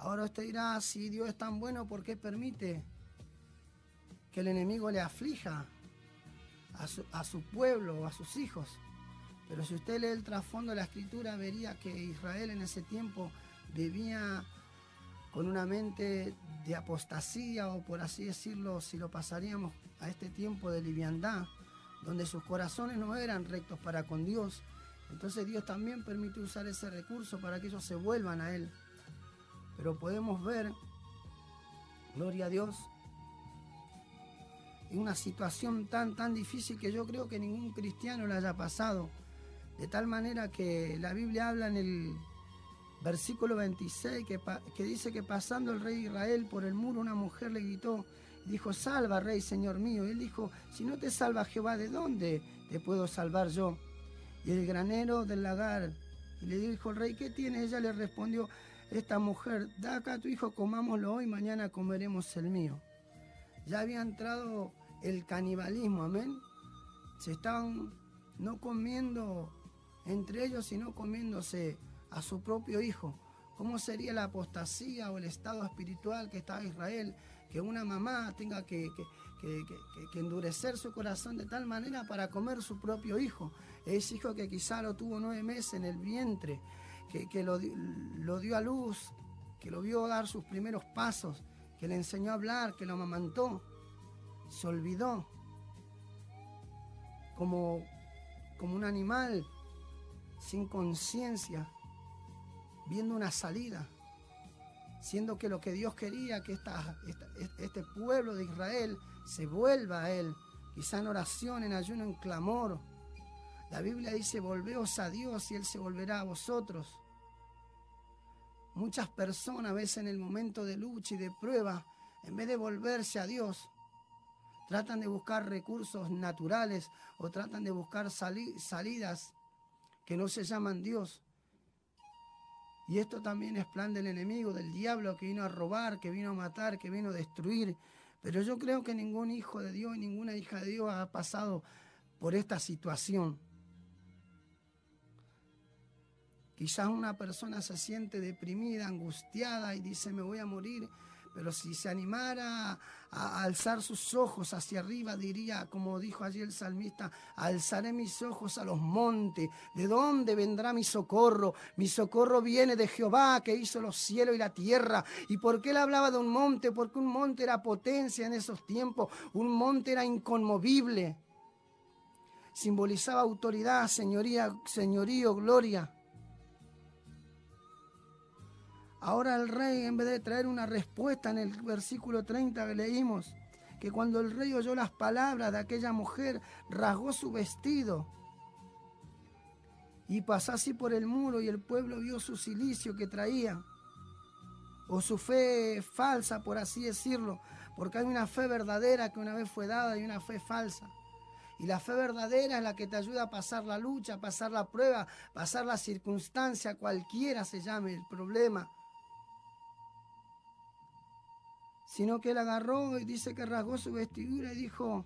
Ahora usted dirá, si Dios es tan bueno, ¿por qué permite que el enemigo le aflija a su pueblo o a sus hijos? Pero si usted lee el trasfondo de la Escritura, vería que Israel en ese tiempo vivía con una mente de apostasía, o por así decirlo, si lo pasaríamos a este tiempo de liviandad, donde sus corazones no eran rectos para con Dios. Entonces Dios también permite usar ese recurso para que ellos se vuelvan a Él. Pero podemos ver, gloria a Dios, en una situación tan difícil que yo creo que ningún cristiano la haya pasado. De tal manera que la Biblia habla en el versículo 26 que dice que pasando el rey Israel por el muro, una mujer le gritó, dijo: salva, rey, señor mío. Y él dijo: si no te salva Jehová, ¿de dónde te puedo salvar yo? Y el granero del lagar. Y le dijo el rey: ¿qué tiene? Ella le respondió: esta mujer, da acá a tu hijo, comámoslo hoy, mañana comeremos el mío. Ya había entrado el canibalismo, amén. Se estaban no comiendo entre ellos, sino comiéndose a su propio hijo. ¿Cómo sería la apostasía o el estado espiritual que estaba Israel? Que una mamá tenga que endurecer su corazón de tal manera para comer su propio hijo. Ese hijo que quizá lo tuvo 9 meses en el vientre, que lo dio a luz, que lo vio dar sus primeros pasos, que le enseñó a hablar, que lo amamantó. Se olvidó como un animal sin conciencia, viendo una salida, siendo que lo que Dios quería, que este pueblo de Israel se vuelva a Él, quizá en oración, en ayuno, en clamor. La Biblia dice: volveos a Dios y Él se volverá a vosotros. Muchas personas a veces en el momento de lucha y de prueba, en vez de volverse a Dios, tratan de buscar recursos naturales o tratan de buscar salidas que no se llaman Dios. Y esto también es plan del enemigo, del diablo, que vino a robar, que vino a matar, que vino a destruir. Pero yo creo que ningún hijo de Dios y ninguna hija de Dios ha pasado por esta situación. Quizás una persona se siente deprimida, angustiada y dice: me voy a morir. Pero si se animara a alzar sus ojos hacia arriba, diría, como dijo allí el salmista: alzaré mis ojos a los montes. ¿De dónde vendrá mi socorro? Mi socorro viene de Jehová, que hizo los cielos y la tierra. ¿Y por qué él hablaba de un monte? Porque un monte era potencia en esos tiempos. Un monte era inconmovible. Simbolizaba autoridad, señorío, gloria. Ahora el rey, en vez de traer una respuesta en el versículo 30 que leímos, que cuando el rey oyó las palabras de aquella mujer, rasgó su vestido y pasó así por el muro, y el pueblo vio su cilicio que traía, o su fe falsa, por así decirlo, porque hay una fe verdadera que una vez fue dada y una fe falsa. Y la fe verdadera es la que te ayuda a pasar la lucha, a pasar la prueba, pasar la circunstancia, cualquiera se llame el problema. Sino que él agarró y dice que rasgó su vestidura y dijo: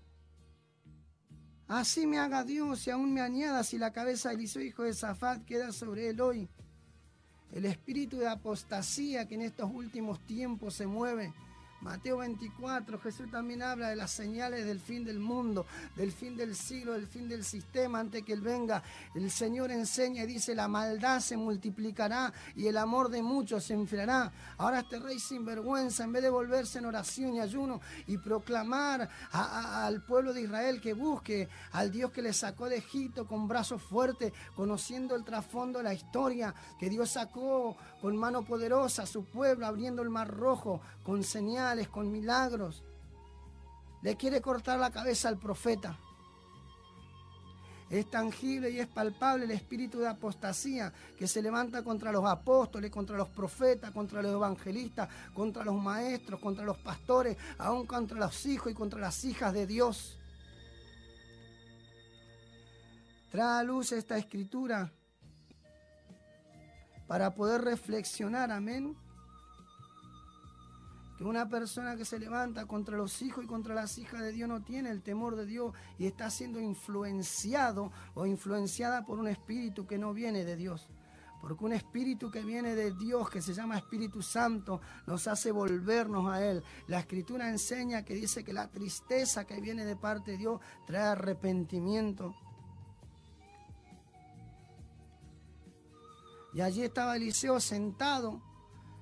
así me haga Dios y aún me añada si la cabeza de Eliseo, hijo de Safat, queda sobre él hoy. El espíritu de apostasía que en estos últimos tiempos se mueve. Mateo 24, Jesús también habla de las señales del fin del mundo, del fin del siglo, del fin del sistema antes que Él venga. El Señor enseña y dice: la maldad se multiplicará y el amor de muchos se enfriará. Ahora este rey sinvergüenza, en vez de volverse en oración y ayuno y proclamar al pueblo de Israel que busque al Dios que le sacó de Egipto con brazos fuertes, conociendo el trasfondo de la historia, que Dios sacó con mano poderosa a su pueblo, abriendo el mar rojo con señales, con milagros, le quiere cortar la cabeza al profeta. Es tangible y es palpable el espíritu de apostasía que se levanta contra los apóstoles, contra los profetas, contra los evangelistas, contra los maestros, contra los pastores, aún contra los hijos y contra las hijas de Dios. Trae a luz esta escritura para poder reflexionar, amén. Que una persona que se levanta contra los hijos y contra las hijas de Dios no tiene el temor de Dios y está siendo influenciado o influenciada por un espíritu que no viene de Dios. Porque un espíritu que viene de Dios, que se llama Espíritu Santo, nos hace volvernos a Él. La Escritura enseña que dice que la tristeza que viene de parte de Dios trae arrepentimiento. Y allí estaba Eliseo sentado,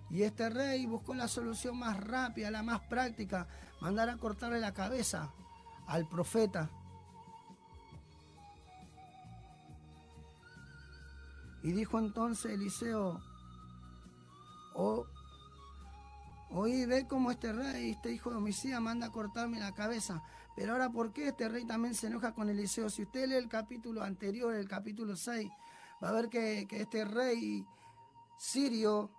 y este rey buscó la solución más rápida, la más práctica, mandar a cortarle la cabeza al profeta. Y dijo entonces Eliseo: oí, ve cómo este rey, este hijo de homicida, manda a cortarme la cabeza. Pero ahora, ¿por qué este rey también se enoja con Eliseo? Si usted lee el capítulo anterior, el capítulo 6, va a ver que este rey sirio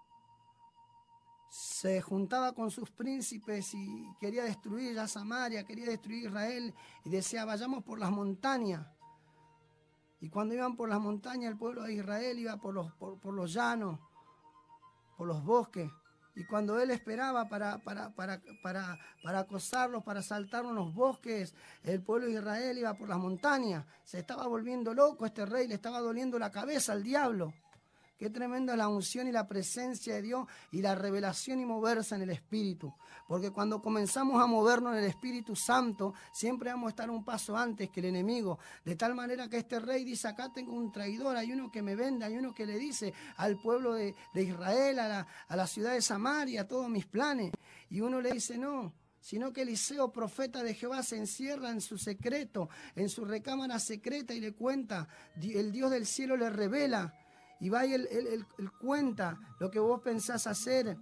se juntaba con sus príncipes y quería destruir a Samaria, quería destruir Israel, y decía: vayamos por las montañas. Y cuando iban por las montañas, el pueblo de Israel iba por los llanos, por los bosques. Y cuando él esperaba para acosarlos, para asaltarlos en los bosques, el pueblo de Israel iba por las montañas. Se estaba volviendo loco este rey, le estaba doliendo la cabeza al diablo. Qué tremenda la unción y la presencia de Dios y la revelación y moverse en el Espíritu. Porque cuando comenzamos a movernos en el Espíritu Santo, siempre vamos a estar un paso antes que el enemigo. De tal manera que este rey dice: acá tengo un traidor, hay uno que me vende, hay uno que le dice al pueblo de Israel, a la ciudad de Samaria, todos mis planes. Y uno le dice: no, sino que Eliseo, profeta de Jehová, se encierra en su secreto, en su recámara secreta, y le cuenta, el Dios del cielo le revela. Y va y él cuenta lo que vos pensás hacer.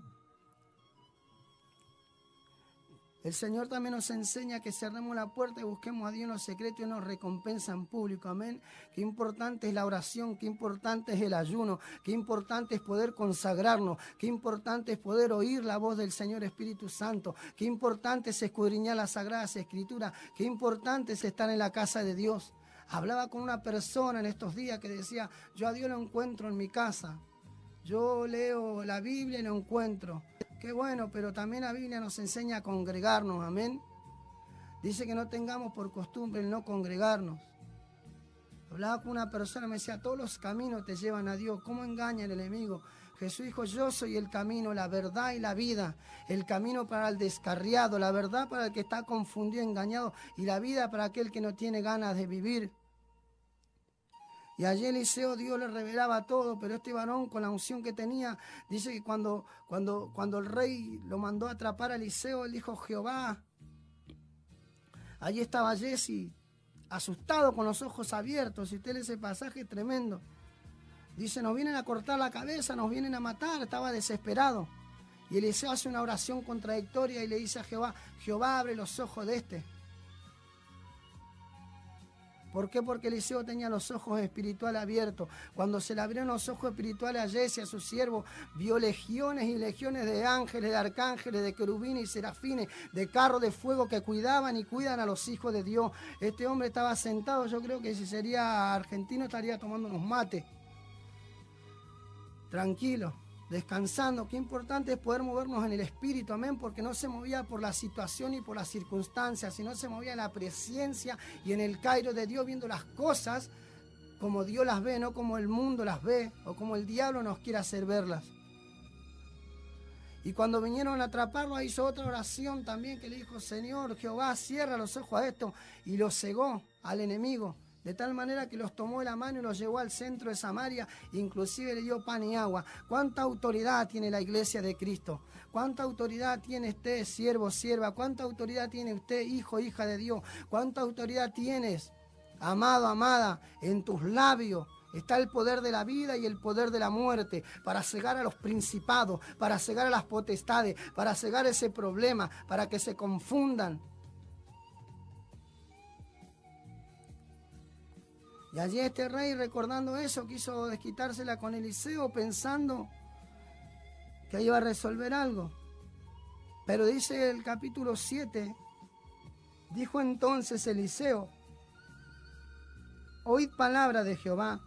El Señor también nos enseña que cerremos la puerta y busquemos a Dios en los secretos y nos recompensa en público. Amén. Qué importante es la oración, qué importante es el ayuno, qué importante es poder consagrarnos, qué importante es poder oír la voz del Señor Espíritu Santo, qué importante es escudriñar las Sagradas Escrituras, qué importante es estar en la casa de Dios. Hablaba con una persona en estos días que decía: yo a Dios lo encuentro en mi casa. Yo leo la Biblia y lo encuentro. Qué bueno, pero también la Biblia nos enseña a congregarnos, amén. Dice que no tengamos por costumbre el no congregarnos. Hablaba con una persona, me decía: todos los caminos te llevan a Dios. ¿Cómo engaña el enemigo? Jesús dijo: yo soy el camino, la verdad y la vida. El camino para el descarriado, la verdad para el que está confundido, engañado, y la vida para aquel que no tiene ganas de vivir. Y allí Eliseo, Dios le revelaba todo, pero este varón, con la unción que tenía, dice que cuando el rey lo mandó a atrapar a Eliseo, él dijo: Jehová. Allí estaba Jesse, asustado, con los ojos abiertos. Si usted lee ese pasaje, tremendo. Dice: nos vienen a cortar la cabeza, nos vienen a matar. Estaba desesperado. Y Eliseo hace una oración contradictoria y le dice a Jehová: Jehová, abre los ojos de este. ¿Por qué? Porque Eliseo tenía los ojos espirituales abiertos. Cuando se le abrieron los ojos espirituales a Jesse, a su siervo, vio legiones y legiones de ángeles, de arcángeles, de querubines y serafines, de carros de fuego que cuidaban y cuidan a los hijos de Dios. Este hombre estaba sentado, yo creo que si sería argentino estaría tomando unos mates. Tranquilo, descansando. Qué importante es poder movernos en el Espíritu, amén, porque no se movía por la situación y por las circunstancias, sino se movía en la presencia y en el cairo de Dios, viendo las cosas como Dios las ve, no como el mundo las ve o como el diablo nos quiere hacer verlas. Y cuando vinieron a atraparlo, hizo otra oración también, que le dijo: Señor Jehová, cierra los ojos a esto, y lo cegó al enemigo. De tal manera que los tomó de la mano y los llevó al centro de Samaria, inclusive le dio pan y agua. ¿Cuánta autoridad tiene la iglesia de Cristo? ¿Cuánta autoridad tiene usted, siervo, sierva? ¿Cuánta autoridad tiene usted, hijo, hija de Dios? ¿Cuánta autoridad tienes, amado, amada? En tus labios está el poder de la vida y el poder de la muerte, para cegar a los principados, para cegar a las potestades, para cegar ese problema, para que se confundan. Y allí este rey, recordando eso, quiso desquitársela con Eliseo, pensando que iba a resolver algo. Pero dice el capítulo 7, dijo entonces Eliseo: oíd palabra de Jehová.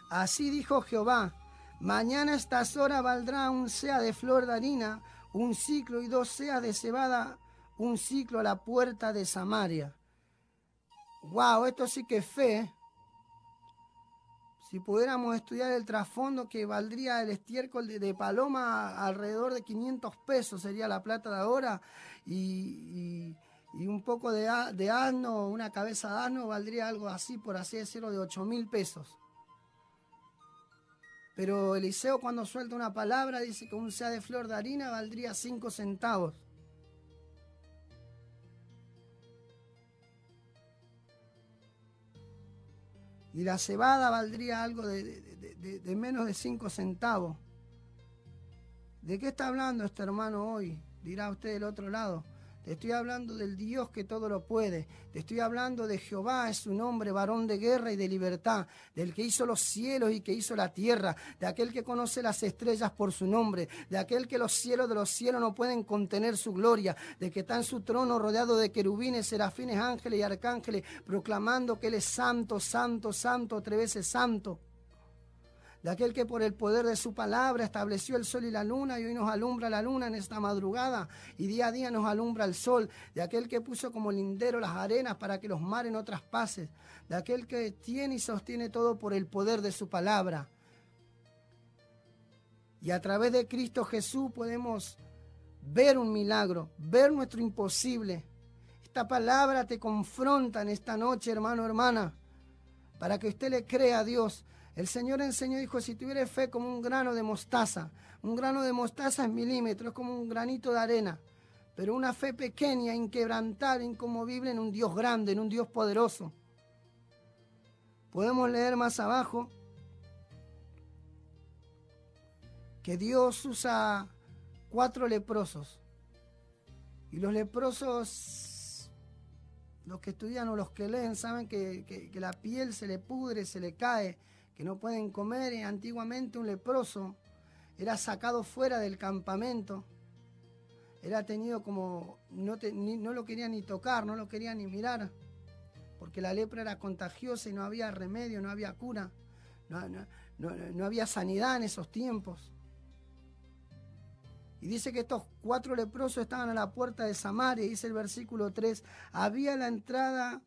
Así dijo Jehová: mañana a estas horas valdrá un seah de flor de harina, un ciclo, y 2 seas de cebada, un ciclo, a la puerta de Samaria. Wow, esto sí que es fe. Si pudiéramos estudiar el trasfondo que valdría el estiércol de paloma, alrededor de 500 pesos sería la plata de ahora, y un poco de asno, una cabeza de asno, valdría algo así, por así decirlo, de 8.000 pesos. Pero Eliseo, cuando suelta una palabra, dice que un sea de flor de harina valdría 5 centavos. Y la cebada valdría algo de menos de 5 centavos. ¿De qué está hablando este hermano hoy? Dirá usted del otro lado. Te estoy hablando del Dios que todo lo puede. Te estoy hablando de Jehová, es su nombre, varón de guerra y de libertad. Del que hizo los cielos y que hizo la tierra. De aquel que conoce las estrellas por su nombre. De aquel que los cielos de los cielos no pueden contener su gloria. De que está en su trono rodeado de querubines, serafines, ángeles y arcángeles, proclamando que Él es santo, santo, santo, 3 veces santo. De aquel que por el poder de su palabra estableció el sol y la luna, y hoy nos alumbra la luna en esta madrugada, y día a día nos alumbra el sol. De aquel que puso como lindero las arenas para que los mares no traspasen. De aquel que tiene y sostiene todo por el poder de su palabra. Y a través de Cristo Jesús podemos ver un milagro, ver nuestro imposible. Esta palabra te confronta en esta noche, hermano, hermana, para que usted le crea a Dios. El Señor enseñó, dijo, si tuviera fe como un grano de mostaza es milímetro, es como un granito de arena, pero una fe pequeña, inquebrantable, inconmovible en un Dios grande, en un Dios poderoso. Podemos leer más abajo que Dios usa 4 leprosos, y los leprosos, los que estudian o los que leen, saben que la piel se le pudre, se le cae, que no pueden comer. Y antiguamente un leproso era sacado fuera del campamento, era tenido como, no lo querían ni tocar, no lo querían ni mirar, porque la lepra era contagiosa y no había remedio, no había cura, no había sanidad en esos tiempos. Y dice que estos 4 leprosos estaban a la puerta de Samaria, y dice el versículo 3, había a la entrada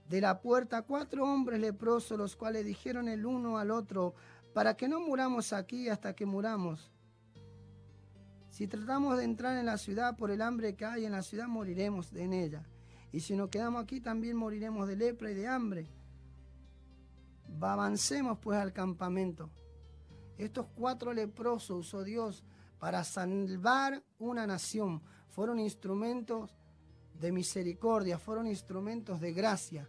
de la puerta 4 hombres leprosos, los cuales dijeron el uno al otro, para que no muramos aquí hasta que muramos. Si tratamos de entrar en la ciudad por el hambre que hay en la ciudad, moriremos en ella. Y si nos quedamos aquí, también moriremos de lepra y de hambre. Avancemos pues al campamento. Estos 4 leprosos usó Dios para salvar una nación. Fueron instrumentos de misericordia, fueron instrumentos de gracia.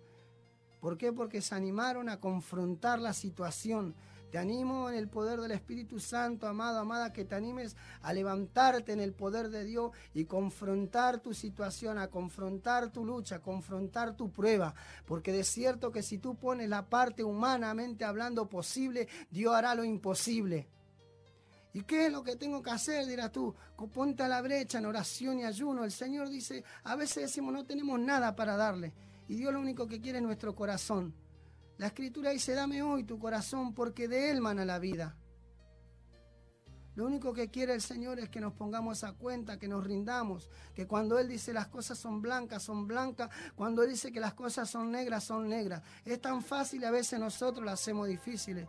¿Por qué? Porque se animaron a confrontar la situación. Te animo en el poder del Espíritu Santo, amado, amada, que te animes a levantarte en el poder de Dios y confrontar tu situación, a confrontar tu lucha, a confrontar tu prueba. Porque de cierto que si tú pones la parte humanamente hablando posible, Dios hará lo imposible. ¿Y qué es lo que tengo que hacer? Dirás tú, ponte a la brecha en oración y ayuno. El Señor dice, a veces decimos no tenemos nada para darle. Y Dios lo único que quiere es nuestro corazón. La Escritura dice, dame hoy tu corazón porque de Él mana la vida. Lo único que quiere el Señor es que nos pongamos a cuenta, que nos rindamos, que cuando Él dice las cosas son blancas, cuando Él dice que las cosas son negras, son negras. Es tan fácil, a veces nosotros las hacemos difíciles.